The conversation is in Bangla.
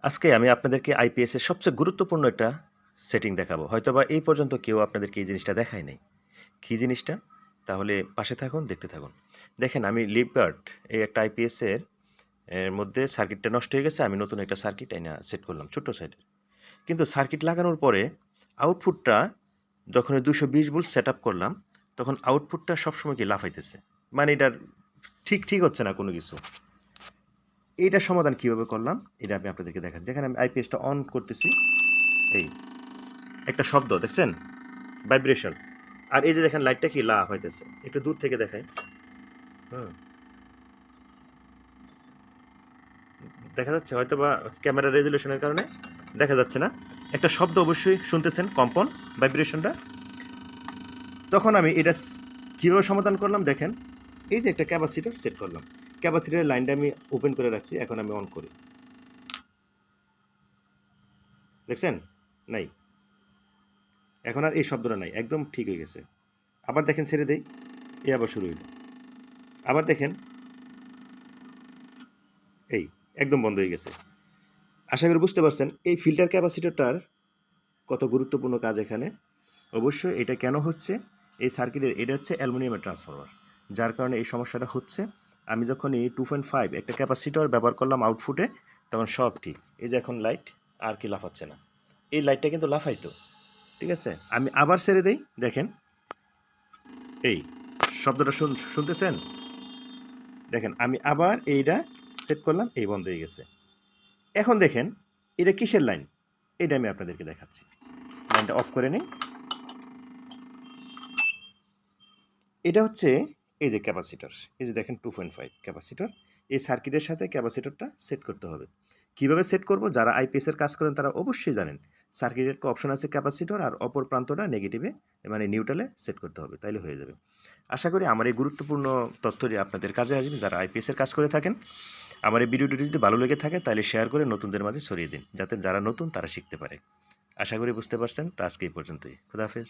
আজকে আমি আপনাদেরকে আইপিএস এর সবচেয়ে গুরুত্বপূর্ণ একটা সেটিং দেখাবো। হয়তোবা এই পর্যন্ত কেউ আপনাদেরকে এই জিনিসটা দেখায় নাই। কি জিনিসটা? তাহলে পাশে থাকুন, দেখতে থাকুন। দেখেন আমি লিপগার্ড এই একটা আইপিএস এর মধ্যে সার্কিটটা নষ্ট হয়ে গেছে। আমি নতুন একটা সার্কিট এনে সেট করলাম ছোট্ট সাইডের। কিন্তু সার্কিট লাগানোর পরে আউটপুটটা যখন ওই 220 ভোল্ট সেটআপ করলাম, তখন আউটপুটটা সবসময় কি লাফাইতেছে। মানে এটার ঠিক হচ্ছে না কোনো কিছু। এইটার সমাধান কিভাবে করলাম এটা আমি আপনাদেরকে দেখাচ্ছি। যেখানে আমি আইপিএসটা অন করতেছি, এই একটা শব্দ দেখছেন, ভাইব্রেশন। আর এই যে দেখেন লাইটটা কি লাভ হইতেছে, একটু দূর থেকে দেখাই। হুম, দেখা যাচ্ছে হয়তো বা ক্যামেরা রেজুলেশনের কারণে দেখা যাচ্ছে না। একটা শব্দ অবশ্যই শুনতেছেন, কম্পন, ভাইব্রেশনটা। তখন আমি এটা কীভাবে সমাধান করলাম দেখেন। এই যে একটা ক্যাপাসিটর সেট করলাম, ক্যাপাসিটরের লাইনটা আমি ওপেন করে রাখছি, এখন আমি অন করি, দেখছেন? নাই, এখন আর এই শব্দটা নাই, একদম ঠিক হয়ে গেছে। আবার দেখেন ছেড়ে দেই, এ আবার শুরু হইল। আবার দেখেন, এই একদম বন্ধ হয়ে গেছে। আশা করি বুঝতে পারছেন এই ফিল্টার ক্যাপাসিটরটার কত গুরুত্বপূর্ণ কাজ এখানে। অবশ্যই এটা কেন হচ্ছে, এই সার্কিটের এটা হচ্ছে অ্যালুমিনিয়ামের ট্রান্সফরমার, যার কারণে এই সমস্যাটা হচ্ছে। আমি যখন এই 2.5 একটা ক্যাপাসিটর ব্যবহার করলাম আউটপুটে, তখন সব ঠিক। এই যে এখন লাইট আর কি লাফাচ্ছে না, এই লাইটটা কিন্তু লাফাইতো, ঠিক আছে? আমি আবার ছেড়ে দেই, দেখেন এই শব্দটা শুনতেছেন? দেখেন আমি আবার এইটা সেট করলাম, এই বন্ধ হয়ে গেছে। এখন দেখেন এটা কিসের লাইন, এটা আমি আপনাদেরকে দেখাচ্ছি। লাইনটা অফ করে নিই। এটা হচ্ছে এই যে ক্যাপাসিটর, এই যে দেখেন 2.5 ক্যাপাসিটর। এই সার্কিটের সাথে ক্যাপাসিটরটা সেট করতে হবে। কিভাবে সেট করব, যারা আইপিএস এর কাজ করেন তারা অবশ্যই জানেন। সার্কিটের একটা অপশন আছে ক্যাপাসিটর, আর অপর প্রান্তটা নেগেটিভে মানে নিউট্রালে সেট করতে হবে, তাইলে হয়ে যাবে। আশা করি আমার এই গুরুত্বপূর্ণ তথ্যটি আপনাদের কাজে আসবে, যারা আইপিএস এর কাজ করে থাকেন। আমার এই ভিডিওটি যদি ভালো লেগে থাকে তাহলে শেয়ার করে নতুনদের মাঝে ছড়িয়ে দিন, যাতে যারা নতুন তারা শিখতে পারে। আশা করি বুঝতে পারছেন। তো আজকে এই পর্যন্তই। খোদা হাফেজ।